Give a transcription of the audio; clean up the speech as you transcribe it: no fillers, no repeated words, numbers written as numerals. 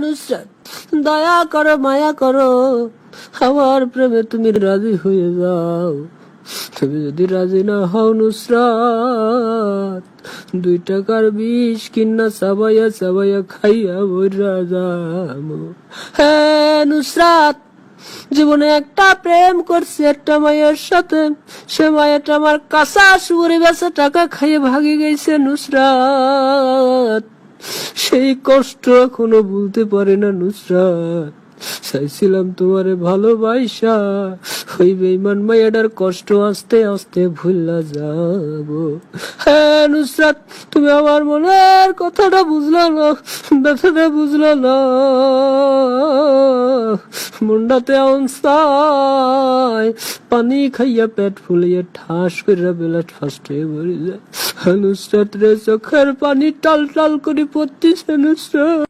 নুসরাত, দয়া করো, মায়া করো, আমার প্রেমে তুমি রাজি হয়ে যাও। তুমি যদি রাজি না হও নুসরাত, 2 টাকার বিষ কিনা চাবাইয়া চাবাইয়া খাইয়া বইরা যাবো। হ্যাঁ নুসরাত, জীবনে একটা প্রেম করছি একটা মায়ের সাথে, সে মায়েরটা আমার কাঁচা সুরে বেচা টাকা খাইয়ে ভাগে গেছে নুসরাত। সেই কষ্ট এখনো ভুলতে পারে না নুসরাত। চাইছিলাম তোমারে ভালোবাসা, ওই বেঈমান মাইয়াটার কষ্ট আস্তে আস্তে ভুলা যাব। হ্যাঁ নুসরাত, তুমি আমার মনের কথাটা বুঝলো না, ব্যথাটা বুঝলো না। মুন্ডাতে অনসাই পানি খাইয়া পেট ফুলিয়ে ঠাস করে বেলা ফার্স্টে ভরে যায়। নুসরাত রে চোখের পানি টাল টাল করে পড়তিছে নুসরাত।